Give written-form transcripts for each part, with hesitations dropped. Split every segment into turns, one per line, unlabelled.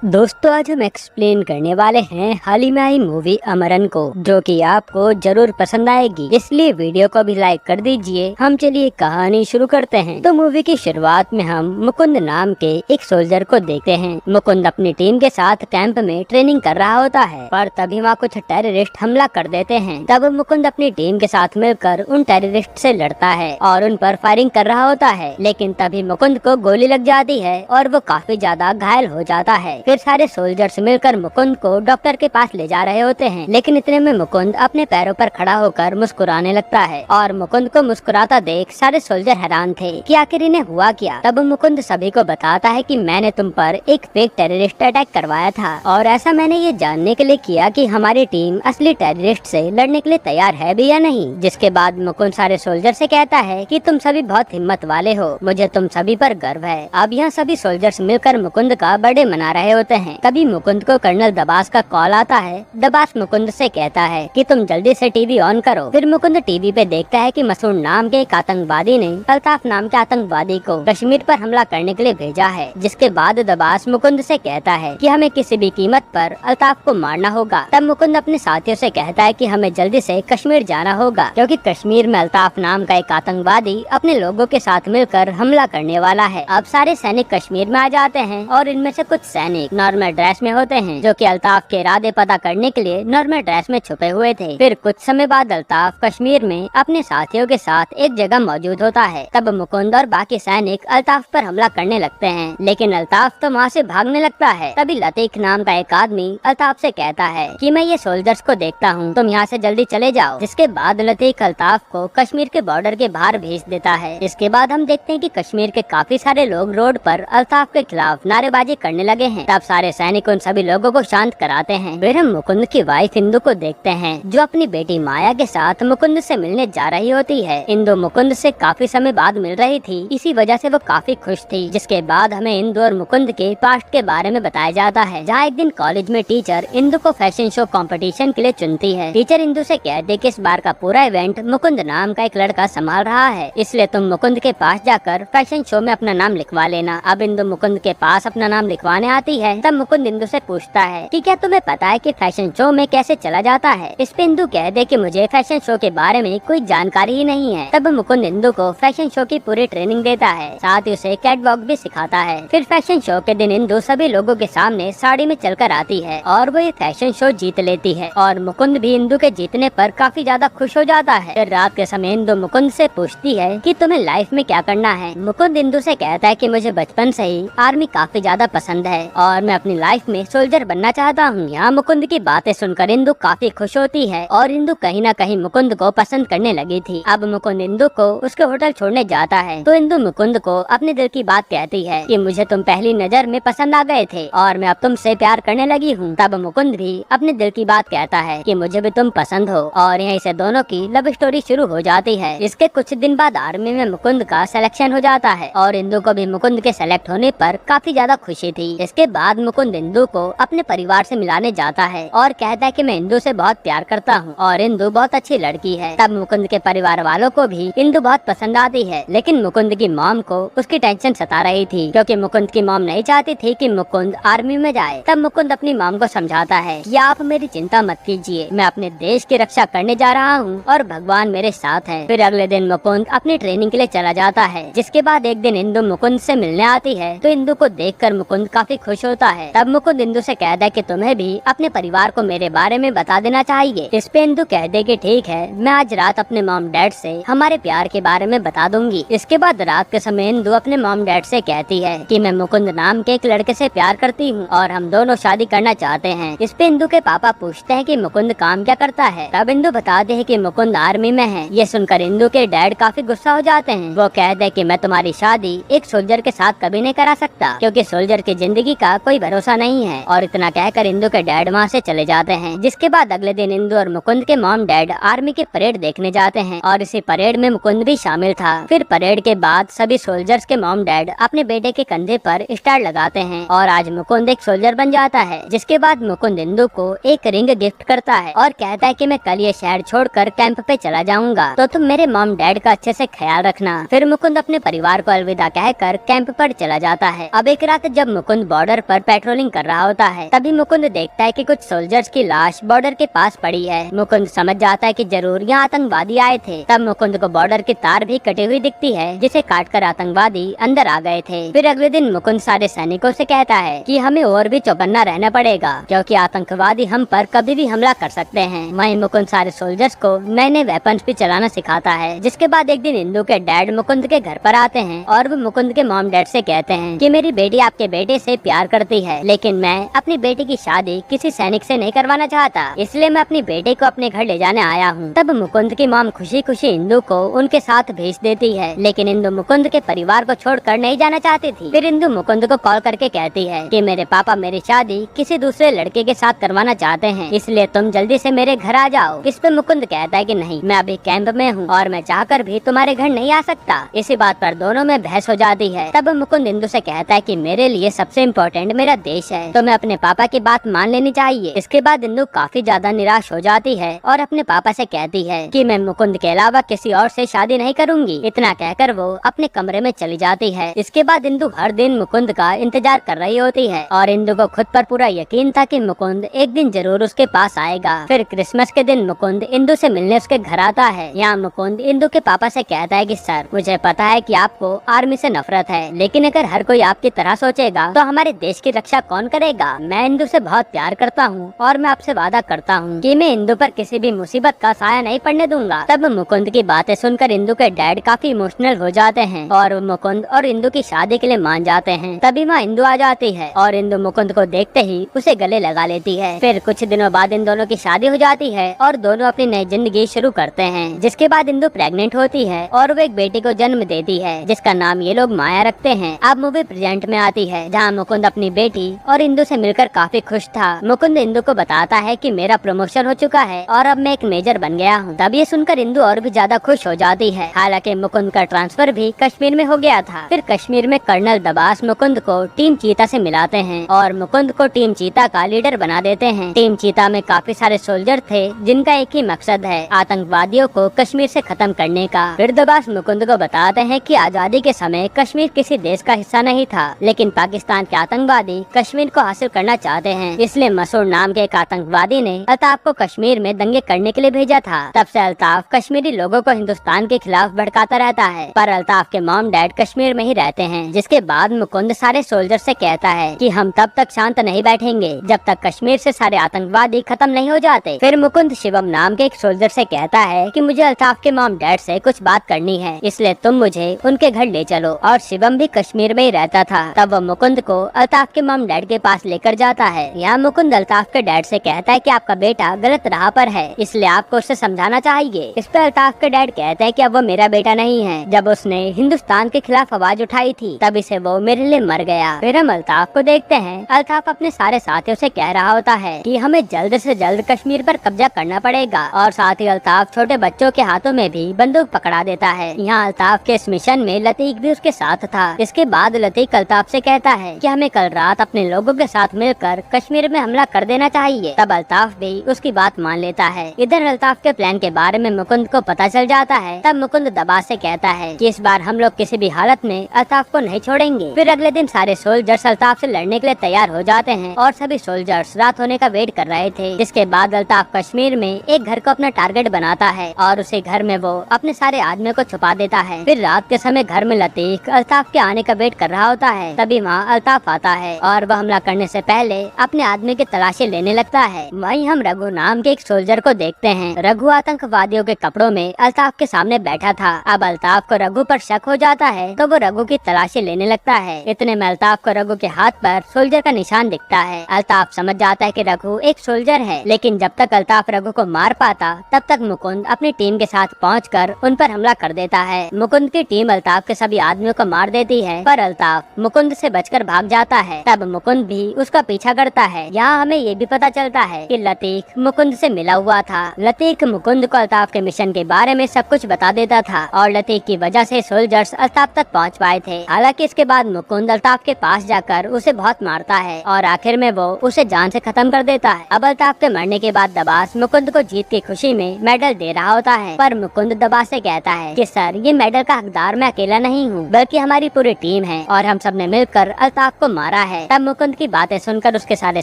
दोस्तों आज हम एक्सप्लेन करने वाले हैं हाल ही में आई मूवी अमरन को, जो कि आपको जरूर पसंद आएगी, इसलिए वीडियो को भी लाइक कर दीजिए। हम चलिए कहानी शुरू करते हैं। तो मूवी की शुरुआत में हम मुकुंद नाम के एक सोल्जर को देखते हैं। मुकुंद अपनी टीम के साथ कैंप में ट्रेनिंग कर रहा होता है, पर तभी वहाँ कुछ टेररिस्ट हमला कर देते हैं। तब मुकुंद अपनी टीम के साथ मिलकर उन टेररिस्ट से लड़ता है और उन पर फायरिंग कर रहा होता है, लेकिन तभी मुकुंद को गोली लग जाती है और वो काफी ज्यादा घायल हो जाता है। फिर सारे सोल्जर्स मिलकर मुकुंद को डॉक्टर के पास ले जा रहे होते हैं, लेकिन इतने में मुकुंद अपने पैरों पर खड़ा होकर मुस्कुराने लगता है और मुकुंद को मुस्कुराता देख सारे सोल्जर हैरान थे कि आखिर इन्हें हुआ क्या। तब मुकुंद सभी को बताता है कि मैंने तुम पर एक फेक टेररिस्ट अटैक करवाया था और ऐसा मैंने ये जानने के लिए किया कि हमारी टीम असली टेररिस्ट से लड़ने के लिए तैयार है भी या नहीं। जिसके बाद मुकुंद सारे सोल्जर से कहता है कि तुम सभी बहुत हिम्मत वाले हो, मुझे तुम सभी पर गर्व है। अब यहाँ सभी सोल्जर्स मिलकर मुकुंद का बर्थडे मना रहे होते हैं। तभी मुकुंद को कर्नल दबास का कॉल आता है। दबास मुकुंद से कहता है कि तुम जल्दी से टीवी ऑन करो। फिर मुकुंद टीवी पे देखता है कि मसूद नाम के एक आतंकवादी ने अल्ताफ नाम के आतंकवादी को कश्मीर पर हमला करने के लिए भेजा है। जिसके बाद दबास मुकुंद से कहता है कि हमें किसी भी कीमत पर अल्ताफ को मारना होगा। तब मुकुंद अपने साथियों से कहता है कि हमें जल्दी से कश्मीर जाना होगा, क्योंकि कश्मीर में अल्ताफ नाम का एक आतंकवादी अपने लोगों के साथ मिलकर हमला करने वाला है। अब सारे सैनिक कश्मीर में आ जाते हैं और इनमें से कुछ सैनिक नॉर्मल ड्रेस में होते हैं, जो कि अल्ताफ के इरादे पता करने के लिए नॉर्मल ड्रेस में छुपे हुए थे। फिर कुछ समय बाद अल्ताफ कश्मीर में अपने साथियों के साथ एक जगह मौजूद होता है। तब मुकुंद और बाकी सैनिक अल्ताफ पर हमला करने लगते हैं, लेकिन अल्ताफ तो वहाँ से भागने लगता है। तभी लतीक नाम का एक आदमी अल्ताफ से कहता है कि मैं ये सोल्जर्स को देखता हूँ, तुम यहाँ से जल्दी चले जाओ। जिसके बाद लतीक अल्ताफ को कश्मीर के बॉर्डर के बाहर भेज देता है। इसके बाद हम देखते हैं कि कश्मीर के काफी सारे लोग रोड पर अल्ताफ के खिलाफ नारेबाजी करने लगे हैं। तब सारे सैनिक उन सभी लोगों को शांत कराते हैं। फिर हम मुकुंद की वाइफ इंदु को देखते हैं, जो अपनी बेटी माया के साथ मुकुंद से मिलने जा रही होती है। इंदु मुकुंद से काफी समय बाद मिल रही थी, इसी वजह से वो काफी खुश थी। जिसके बाद हमें इंदु और मुकुंद के पास्ट के बारे में बताया जाता है, जहाँ एक दिन कॉलेज में टीचर इंदु को फैशन शो कंपटीशन के लिए चुनती है। टीचर इंदु से कहते कि इस बार का पूरा इवेंट मुकुंद नाम का एक लड़का संभाल रहा है, इसलिए तुम मुकुंद के पास जाकर फैशन शो में अपना नाम लिखवा लेना। अब इंदु मुकुंद के पास अपना नाम लिखवाने आती है। तब मुकुंद इंदु से पूछता है कि क्या तुम्हें पता है कि फैशन शो में कैसे चला जाता है। इस पे इंदु कह दे कि मुझे फैशन शो के बारे में कोई जानकारी ही नहीं है। तब मुकुंद इंदु को फैशन शो की पूरी ट्रेनिंग देता है, साथ ही उसे कैट वॉक भी सिखाता है। फिर फैशन शो के दिन इंदु सभी लोगों के सामने साड़ी में चलकर आती है और वो ये फैशन शो जीत लेती है और मुकुंद भी इंदु के जीतने पर काफी ज्यादा खुश हो जाता है। फिर रात के समय इंदु मुकुंद से पूछती है कि तुम्हें लाइफ में क्या करना है। मुकुंद इंदु से कहता है कि मुझे बचपन से ही आर्मी काफी ज्यादा पसंद है और मैं अपनी लाइफ में सोल्जर बनना चाहता हूँ। यहाँ मुकुंद की बातें सुनकर इंदु काफी खुश होती है और इंदु कहीं न कहीं मुकुंद को पसंद करने लगी थी। अब मुकुंद इंदु को उसके होटल छोड़ने जाता है, तो इंदु मुकुंद को अपने दिल की बात कहती है कि मुझे तुम पहली नजर में पसंद आ गए थे और मैं अब तुमसे प्यार करने लगी हूँ। तब मुकुंद भी अपने दिल की बात कहता है कि मुझे भी तुम पसंद हो और यहीं से दोनों की लव स्टोरी शुरू हो जाती है। इसके कुछ दिन बाद आर्मी में मुकुंद का सिलेक्शन हो जाता है और इंदु को भी मुकुंद के सेलेक्ट होने पर काफी ज्यादा खुशी थी। इसके बाद मुकुंद इंदु को अपने परिवार से मिलाने जाता है और कहता है कि मैं इंदु से बहुत प्यार करता हूँ और इंदु बहुत अच्छी लड़की है। तब मुकुंद के परिवार वालों को भी इंदु बहुत पसंद आती है, लेकिन मुकुंद की मॉम को उसकी टेंशन सता रही थी, क्योंकि मुकुंद की मॉम नहीं चाहती थी कि मुकुंद आर्मी में जाए। तब मुकुंद अपनी मॉम को समझाता है कि आप मेरी चिंता मत कीजिए, मैं अपने देश की रक्षा करने जा रहा हूँ और भगवान मेरे साथ है। फिर अगले दिन मुकुंद अपनी ट्रेनिंग के लिए चला जाता है। जिसके बाद एक दिन इंदु मुकुंद से मिलने आती है, तो इंदु को देखकर मुकुंद काफी खुश होता है। तब मुकुंद इंदु से कहता है कि तुम्हें भी अपने परिवार को मेरे बारे में बता देना चाहिए। इस पे इंदु कह दे कि ठीक है, मैं आज रात अपने मॉम डैड से हमारे प्यार के बारे में बता दूंगी। इसके बाद रात के समय इंदु अपने मॉम डैड से कहती है कि मैं मुकुंद नाम के एक लड़के से प्यार करती हूँ और हम दोनों शादी करना चाहते हैं। इस पे इंदु के पापा पूछते हैं कि मुकुंद काम क्या करता है। तब इंदु बताते हैं कि मुकुंद आर्मी में है। ये सुनकर इंदु के डैड काफी गुस्सा हो जाते हैं। वो कहते हैं कि मैं तुम्हारी शादी एक सोल्जर के साथ कभी नहीं करा सकता, क्योंकि सोल्जर की जिंदगी का कोई भरोसा नहीं है। और इतना कहकर इंदु के डैड वहाँ से चले जाते हैं। जिसके बाद अगले दिन इंदु और मुकुंद के मॉम डैड आर्मी की परेड देखने जाते हैं और इसी परेड में मुकुंद भी शामिल था। फिर परेड के बाद सभी सोल्जर्स के मॉम डैड अपने बेटे के कंधे पर स्टार लगाते हैं और आज मुकुंद एक सोल्जर बन जाता है। जिसके बाद मुकुंद इंदु को एक रिंग गिफ्ट करता है और कहता है कि मैं कल ये शहर छोड़कर कैंप पे चला जाऊंगा, तो तुम मेरे मॉम डैड का अच्छे से ख्याल रखना। फिर मुकुंद अपने परिवार को अलविदा कहकर कैंप पर चला जाता है। अब एक रात जब मुकुंद बॉर्डर पर पेट्रोलिंग कर रहा होता है। तभी मुकुंद देखता है कि कुछ सोल्जर्स की लाश बॉर्डर के पास पड़ी है। मुकुंद समझ जाता है कि जरूर यहाँ आतंकवादी आए थे। तब मुकुंद को बॉर्डर की तार भी कटी हुई दिखती है, जिसे काटकर आतंकवादी अंदर आ गए थे। फिर अगले दिन मुकुंद सारे सैनिकों से कहता है कि हमें और भी चौकन्ना रहना पड़ेगा, क्योंकि आतंकवादी हम पर कभी भी हमला कर सकते हैं। वहीं मुकुंद सारे सोल्जर्स को नए नए वेपन्स भी चलाना सिखाता है। जिसके बाद एक दिन इंदु के डैड मुकुंद के घर पर आते हैं और वो मुकुंद के मॉम डैड से कहते हैं कि मेरी बेटी आपके बेटे से प्यार करती है, लेकिन मैं अपनी बेटी की शादी किसी सैनिक से नहीं करवाना चाहता, इसलिए मैं अपनी बेटी को अपने घर ले जाने आया हूँ। तब मुकुंद की मॉम खुशी खुशी इंदु को उनके साथ भेज देती है, लेकिन इंदु मुकुंद के परिवार को छोड़कर नहीं जाना चाहती थी। फिर इंदु मुकुंद को कॉल करके कहती है कि मेरे पापा मेरी शादी किसी दूसरे लड़के के साथ करवाना चाहते हैं, इसलिए तुम जल्दी से मेरे घर आ जाओ। इस पे मुकुंद कहता है कि नहीं, मैं अभी कैंप में हूँ और मैं चाहकर भी तुम्हारे घर नहीं आ सकता। इसी बात पर दोनों में बहस हो जाती है। तब मुकुंद इंदु से कहता है कि मेरे लिए सबसे इम्पोर्टेंट मेरा देश है, तो मैं अपने पापा की बात मान लेनी चाहिए। इसके बाद इंदु काफी ज्यादा निराश हो जाती है और अपने पापा से कहती है कि मैं मुकुंद के अलावा किसी और से शादी नहीं करूंगी। इतना कहकर वो अपने कमरे में चली जाती है। इसके बाद इंदु हर दिन मुकुंद का इंतजार कर रही होती है और इंदु को खुद पर पूरा यकीन था कि मुकुंद एक दिन जरूर उसके पास आएगा। फिर क्रिसमस के दिन मुकुंद इंदु से मिलने उसके घर आता है। यहाँ मुकुंद इंदु के पापा से कहता है कि सर, मुझे पता है कि आपको आर्मी से नफरत है, लेकिन अगर हर कोई आपकी तरह सोचेगा तो हमारे देश की रक्षा कौन करेगा। मैं इंदु से बहुत प्यार करता हूँ और मैं आपसे वादा करता हूँ कि मैं इंदु पर किसी भी मुसीबत का साया नहीं पड़ने दूंगा। तब मुकुंद की बातें सुनकर इंदु के डैड काफी इमोशनल हो जाते हैं और मुकुंद और इंदु की शादी के लिए मान जाते हैं। तभी वहाँ इंदु आ जाती है और इंदु मुकुंद को देखते ही उसे गले लगा लेती है। फिर कुछ दिनों बाद इन दोनों की शादी हो जाती है और दोनों अपनी नई जिंदगी शुरू करते हैं। जिसके बाद इंदु प्रेग्नेंट होती है और वो एक बेटी को जन्म देती है, जिसका नाम ये लोग माया रखते हैं। अब मूवी प्रेजेंट में आती है, जहाँ मुकुंद अपनी बेटी और इंदु से मिलकर काफी खुश था। मुकुंद इंदु को बताता है कि मेरा प्रमोशन हो चुका है और अब मैं एक मेजर बन गया हूँ। तब ये सुनकर इंदु और भी ज्यादा खुश हो जाती है। हालांकि मुकुंद का ट्रांसफर भी कश्मीर में हो गया था। फिर कश्मीर में कर्नल दबास मुकुंद को टीम चीता से मिलाते हैं और मुकुंद को टीम चीता का लीडर बना देते हैं। टीम चीता में काफी सारे सोल्जर थे, जिनका एक ही मकसद है आतंकवादियों को कश्मीर से खत्म करने का। फिर दबास मुकुंद को बताते हैं कि आजादी के समय कश्मीर किसी देश का हिस्सा नहीं था, लेकिन पाकिस्तान के आतंकवादी कश्मीर को हासिल करना चाहते हैं, इसलिए मसूद नाम के एक आतंकवादी ने अल्ताफ को कश्मीर में दंगे करने के लिए भेजा था। तब से अल्ताफ कश्मीरी लोगों को हिंदुस्तान के खिलाफ भड़काता रहता है, पर अल्ताफ के मॉम डैड कश्मीर में ही रहते हैं। जिसके बाद मुकुंद सारे सोल्जर से कहता है कि हम तब तक शांत नहीं बैठेंगे जब तक कश्मीर से सारे आतंकवादी खत्म नहीं हो जाते। फिर मुकुंद शिवम नाम के एक सोल्जर से कहता है कि मुझे अल्ताफ के मॉम डैड से कुछ बात करनी है, इसलिए तुम मुझे उनके घर ले चलो। और शिवम भी कश्मीर में ही रहता था। तब वो मुकुंद को अल्ताफ के मॉम डैड के पास लेकर जाता है। यहाँ मुकुंद अल्ताफ के डैड से कहता है कि आपका बेटा गलत राह पर है, इसलिए आपको उसे समझाना चाहिए। इस पे अल्ताफ के डैड कहते हैं कि अब वो मेरा बेटा नहीं है, जब उसने हिंदुस्तान के खिलाफ आवाज उठाई थी तभी से वो मेरे लिए मर गया। फिर हम अल्ताफ को देखते हैं। अल्ताफ अपने सारे साथियों से कह रहा होता है कि हमें जल्द से जल्द कश्मीर पर कब्जा करना पड़ेगा और साथ ही अल्ताफ छोटे बच्चों के हाथों में भी बंदूक पकड़ा देता है। यहाँ अल्ताफ के इस मिशन में लतीक भी उसके साथ था। इसके बाद लतीक अल्ताफ से कहता है कि हमें कल रात अपने लोगों के साथ मिलकर कश्मीर में हमला कर देना चाहिए। तब अल्ताफ भी उसकी बात मान लेता है। इधर अल्ताफ के प्लान के बारे में मुकुंद को पता चल जाता है। तब मुकुंद दबाव से कहता है कि इस बार हम लोग किसी भी हालत में अल्ताफ को नहीं छोड़ेंगे। फिर अगले दिन सारे सोल्जर्स अल्ताफ से लड़ने के लिए तैयार हो जाते हैं और सभी सोल्जर्स रात होने का वेट कर रहे थे। जिसके बाद अल्ताफ कश्मीर में एक घर को अपना टारगेट बनाता है और उसे घर में वो अपने सारे आदमियों को छुपा देता है। फिर रात के समय घर में लतीक अल्ताफ के आने का वेट कर रहा होता है। तभी वहाँ अल्ताफ आता है और वह हमला करने से पहले अपने आदमी की तलाशी लेने लगता है। वहीं हम रघु नाम के एक सोल्जर को देखते हैं। रघु आतंकवादियों के कपड़ों में अल्ताफ के सामने बैठा था। अब अल्ताफ को रघु पर शक हो जाता है तो वो रघु की तलाशी लेने लगता है। इतने में अल्ताफ को रघु के हाथ पर सोल्जर का निशान दिखता है। अल्ताफ समझ जाता है कि रघु एक सोल्जर है, लेकिन जब तक अल्ताफ रघु को मार पाता तब तक मुकुंद अपनी टीम के साथ पहुंचकर उन पर हमला कर देता है। मुकुंद की टीम अल्ताफ के सभी आदमियों को मार देती है, पर अल्ताफ मुकुंद से बचकर भाग जाता है। तब मुकुंद भी उसका पीछा करता है। यहाँ हमें ये भी पता चलता है कि लतीक मुकुंद से मिला हुआ था। लतीक मुकुंद को अल्ताफ के मिशन के बारे में सब कुछ बता देता था और लतीक की वजह से सोल्जर्स अल्ताफ तक पहुँच पाए थे। हालांकि इसके बाद मुकुंद अल्ताफ के पास जाकर उसे बहुत मारता है और आखिर में वो उसे जान से खत्म कर देता है। अब अल्ताफ के मरने के बाद दबास मुकुंद को जीत की खुशी में मेडल दे रहा होता है, पर मुकुंद दबास से कहता है कि सर, ये मेडल का हकदार मैं अकेला नहीं हूँ, बल्कि हमारी पूरी टीम है और हम सब ने मिलकर अल्ताफ को मारा जाता है। तब मुकुंद की बातें सुनकर उसके सारे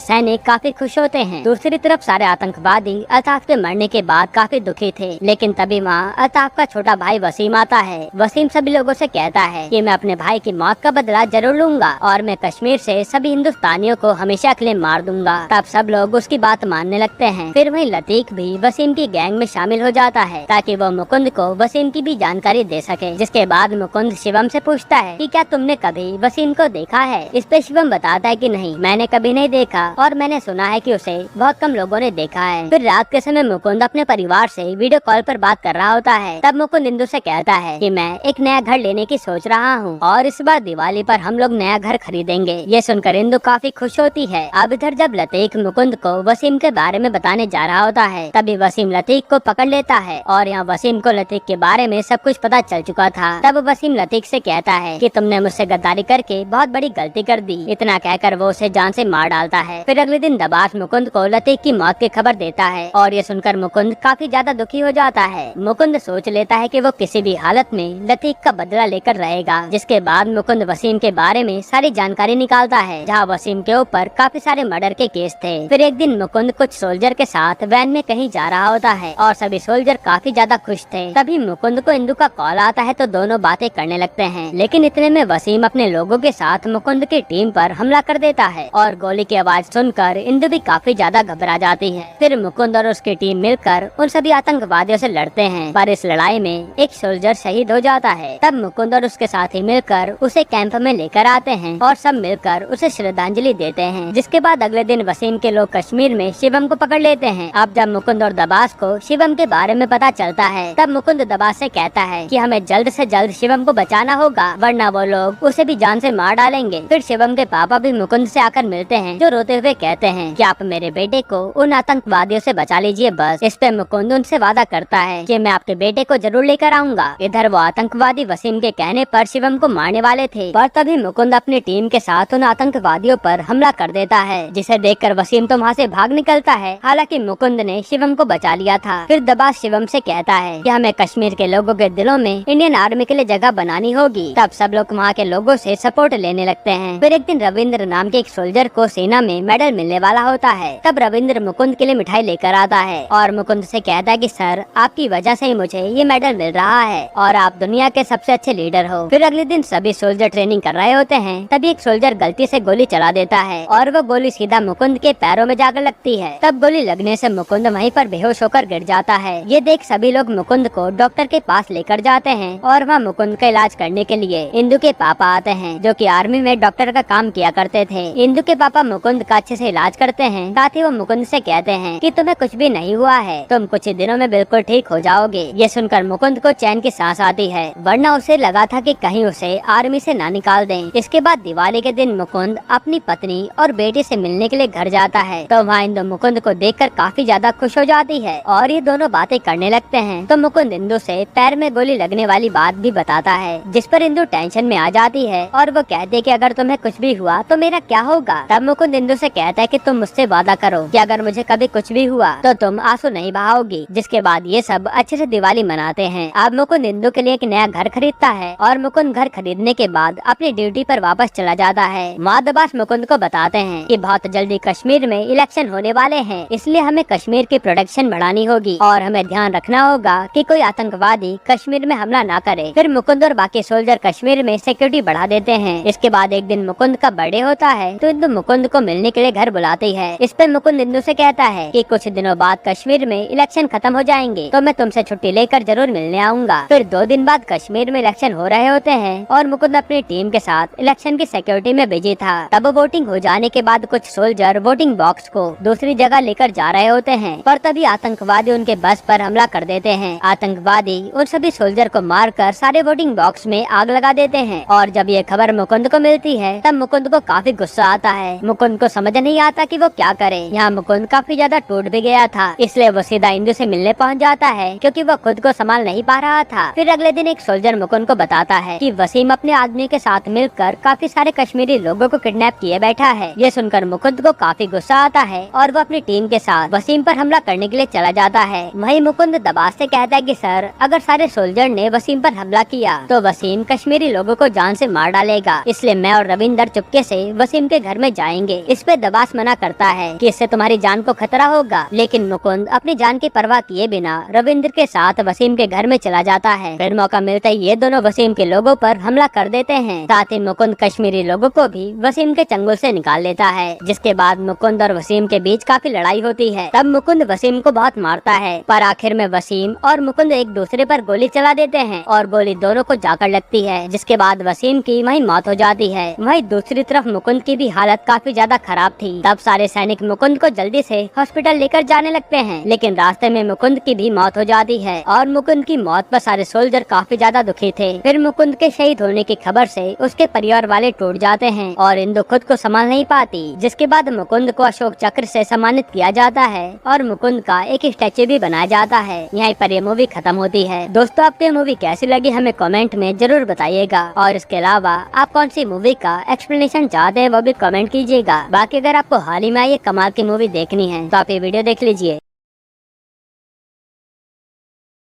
सैनिक काफी खुश होते हैं। दूसरी तरफ सारे आतंकवादी अल्ताफ के मरने के बाद काफी दुखी थे, लेकिन तभी वहाँ अल्ताफ का छोटा भाई वसीम आता है। वसीम सभी लोगों से कहता है कि मैं अपने भाई की मौत का बदला जरूर लूंगा और मैं कश्मीर से सभी हिंदुस्तानियों को हमेशा के लिए मार दूंगा। तब सब लोग उसकी बात मानने लगते हैं। फिर वहीं लतीक भी वसीम की गैंग में शामिल हो जाता है ताकि वो मुकुंद को वसीम की भी जानकारी दे सके। जिसके बाद मुकुंद शिवम से पूछता है कि क्या तुमने कभी वसीम को देखा है। इस पे शिवम बताता है कि नहीं, मैंने कभी नहीं देखा और मैंने सुना है कि उसे बहुत कम लोगों ने देखा है। फिर रात के समय मुकुंद अपने परिवार से वीडियो कॉल पर बात कर रहा होता है। तब मुकुंद इंदु से कहता है कि मैं एक नया घर लेने की सोच रहा हूँ और इस बार दिवाली पर हम लोग नया घर खरीदेंगे। ये सुनकर इंदु काफी खुश होती है। अब इधर जब लतीक मुकुंद को वसीम के बारे में बताने जा रहा होता है तभी वसीम लतीक को पकड़ लेता है और यहाँ वसीम को लतीक के बारे में सब कुछ पता चल चुका था। तब वसीम लतीक से कहता है कि तुमने मुझसे गद्दारी करके बहुत बड़ी गलती कर दी। इतना कहकर वो उसे जान से मार डालता है। फिर अगले दिन दबास मुकुंद को लतीक की मौत की खबर देता है और ये सुनकर मुकुंद काफी ज्यादा दुखी हो जाता है। मुकुंद सोच लेता है कि वो किसी भी हालत में लतीक का बदला लेकर रहेगा। जिसके बाद मुकुंद वसीम के बारे में सारी जानकारी निकालता है, जहाँ वसीम के ऊपर काफी सारे मर्डर के केस थे। फिर एक दिन मुकुंद कुछ सोल्जर के साथ वैन में कहीं जा रहा होता है और सभी सोल्जर काफी ज्यादा खुश थे। तभी मुकुंद को इंदु का कॉल आता है तो दोनों बातें करने लगते हैं। लेकिन इतने में वसीम अपने लोगों के साथ मुकुंद की टीम पर हमला कर देता है और गोली की आवाज सुनकर इंदु भी काफी ज्यादा घबरा जाती है। फिर मुकुंद और उसकी टीम मिलकर उन सभी आतंकवादियों से लड़ते हैं, पर इस लड़ाई में एक सोल्जर शहीद हो जाता है। तब मुकुंद और उसके साथी मिलकर उसे कैंप में लेकर आते हैं और सब मिलकर उसे श्रद्धांजलि देते हैं। जिसके बाद अगले दिन वसीम के लोग कश्मीर में शिवम को पकड़ लेते हैं। अब जब मुकुंद और दबास को शिवम के बारे में पता चलता है तब मुकुंद दबास से कहता है कि हमें जल्द से जल्द शिवम को बचाना होगा, वरना वो लोग उसे भी जान से मार डालेंगे। फिर शिवम के पापा भी मुकुंद से आकर मिलते हैं, जो रोते हुए कहते हैं कि आप मेरे बेटे को उन आतंकवादियों से बचा लीजिए बस। इस पे मुकुंद उनसे वादा करता है कि मैं आपके बेटे को जरूर लेकर आऊंगा। इधर वो आतंकवादी वसीम के कहने पर शिवम को मारने वाले थे, पर तभी मुकुंद अपनी टीम के साथ उन आतंकवादियों पर हमला कर देता है, जिसे देखकर वसीम तो वहाँ से भाग निकलता है। हालांकि मुकुंद ने शिवम को बचा लिया था। फिर दबास शिवम से कहता है कि हमें कश्मीर के लोगों के दिलों में इंडियन आर्मी के लिए जगह बनानी होगी। तब सब लोग वहाँ के लोगों से सपोर्ट लेने लगते हैं। फिर एक दिन रविंद्र नाम के एक सोल्जर को सेना में मेडल मिलने वाला होता है। तब रविंद्र मुकुंद के लिए मिठाई लेकर आता है और मुकुंद से कहता है कि सर, आपकी वजह से ही मुझे ये मेडल मिल रहा है और आप दुनिया के सबसे अच्छे लीडर हो। फिर अगले दिन सभी सोल्जर ट्रेनिंग कर रहे होते हैं, तभी एक सोल्जर गलती से गोली चला देता है और वो गोली सीधा मुकुंद के पैरों में जाकर लगती है। तब गोली लगने से मुकुंद वहीं पर बेहोश होकर गिर जाता है। ये देख सभी लोग मुकुंद को डॉक्टर के पास लेकर जाते हैं और वहाँ मुकुंद का इलाज करने के लिए इंदु के पापा आते हैं, जो कि आर्मी में डॉक्टर का काम किया करते थे। इंदु के पापा मुकुंद का अच्छे से इलाज करते हैं, साथ ही वो मुकुंद से कहते हैं कि तुम्हें कुछ भी नहीं हुआ है, तुम कुछ ही दिनों में बिल्कुल ठीक हो जाओगे। ये सुनकर मुकुंद को चैन की सांस आती है, वरना उसे लगा था कि कहीं उसे आर्मी से ना निकाल दें। इसके बाद दिवाली के दिन मुकुंद अपनी पत्नी और बेटे से मिलने के लिए घर जाता है, तो वहाँ इंदु मुकुंद को देखकर काफी ज्यादा खुश हो जाती है और ये दोनों बातें करने लगते हैं। तो मुकुंद इंदु से पैर में गोली लगने वाली बात भी बताता है, जिस पर इंदु टेंशन में आ जाती है और वो कहते हैं कि अगर तुम्हें कुछ भी हुआ तो मेरा क्या होगा। तब मुकुंद इंदु से कहता है कि तुम मुझसे वादा करो कि अगर मुझे कभी कुछ भी हुआ तो तुम आंसू नहीं बहाओगी। जिसके बाद ये सब अच्छे से दिवाली मनाते हैं। अब मुकुंद इंदु के लिए एक नया घर खरीदता है और मुकुंद घर खरीदने के बाद अपनी ड्यूटी पर वापस चला जाता है। माँ दबास मुकुंद को बताते हैं कि बहुत जल्दी कश्मीर में इलेक्शन होने वाले हैं, इसलिए हमें कश्मीर की प्रोटेक्शन बढ़ानी होगी और हमें ध्यान रखना होगा कि कोई आतंकवादी कश्मीर में हमला ना करे। फिर मुकुंद और बाकी सोल्जर कश्मीर में सिक्योरिटी बढ़ा देते हैं। इसके बाद एक दिन मुकुंद का बर्थडे होता है, तो इंदु मुकुंद को मिलने के लिए घर बुलाती है। इस पे मुकुंद इंदु से कहता है कि कुछ दिनों बाद कश्मीर में इलेक्शन खत्म हो जाएंगे, तो मैं तुमसे छुट्टी लेकर जरूर मिलने आऊंगा। फिर 2 दिन बाद कश्मीर में इलेक्शन हो रहे होते हैं और मुकुंद अपनी टीम के साथ इलेक्शन की सिक्योरिटी में बिजी था। तब वोटिंग हो जाने के बाद कुछ सोल्जर वोटिंग बॉक्स को दूसरी जगह लेकर जा रहे होते हैं, पर तभी आतंकवादी उनके बस पर हमला कर देते हैं। आतंकवादी उन सभी सोल्जर को मारकर सारे वोटिंग बॉक्स में आग लगा देते हैं और जब ये खबर मुकुंद को मिलती है तब मुकुंद को काफी गुस्सा आता है। मुकुंद को समझ नहीं आता कि वो क्या करे। यहाँ मुकुंद काफी ज्यादा टूट भी गया था, इसलिए वो सीधा इंदु से मिलने पहुँच जाता है, क्योंकि वो खुद को संभाल नहीं पा रहा था। फिर अगले दिन एक सोल्जर मुकुंद को बताता है कि वसीम अपने आदमी के साथ मिलकर काफी सारे कश्मीरी लोगों को किडनैप किए बैठा है। ये सुनकर मुकुंद को काफी गुस्सा आता है और वो अपनी टीम के साथ वसीम पर हमला करने के लिए चला जाता है। वहीं मुकुंद दबास से कहता है कि सर, अगर सारे सोल्जर ने वसीम पर हमला किया तो वसीम कश्मीरी लोगों को जान से मार डालेगा, इसलिए मैं और रविंदर चुपके से वसीम के घर में जाएंगे। इस पे दबास मना करता है कि इससे तुम्हारी जान को खतरा होगा, लेकिन मुकुंद अपनी जान की परवाह किए बिना रविंद्र के साथ वसीम के घर में चला जाता है। फिर मौका मिलते ही ये दोनों वसीम के लोगों पर हमला कर देते हैं। साथ ही मुकुंद कश्मीरी लोगों को भी वसीम के चंगुल से निकाल लेता है, जिसके बाद मुकुंद और वसीम के बीच काफी लड़ाई होती है। तब मुकुंद वसीम को बहुत मारता है, पर आखिर में वसीम और मुकुंद एक दूसरे पर गोली चला देते हैं और गोली दोनों को जाकर लगती है, जिसके बाद वसीम की वहीं मौत हो जाती है। वहीं दूसरी तरफ मुकुंद की भी हालत काफी ज्यादा खराब थी। तब सारे सैनिक मुकुंद को जल्दी से हॉस्पिटल लेकर जाने लगते हैं, लेकिन रास्ते में मुकुंद की भी मौत हो जाती है और मुकुंद की मौत पर सारे सोल्जर काफी ज्यादा दुखी थे। फिर मुकुंद के शहीद होने की खबर से उसके परिवार वाले टूट जाते हैं और इंदु खुद को संभाल नहीं पाती, जिसके बाद मुकुंद को अशोक चक्र से सम्मानित किया जाता है और मुकुंद का एक स्टैचू भी बनाया जाता है। यहीं पर ये मूवी खत्म होती है। दोस्तों, आपको ये मूवी कैसी लगी हमें कमेंट में जरूर बताइएगा, और इसके अलावा आप कौन सी मूवी का एक्सप्लेनेशन चाहते हैं वो भी कमेंट कीजिएगा। बाकी अगर आपको हाल ही में ये कमाल की मूवी देखनी है तो आप ये वीडियो देख लीजिए।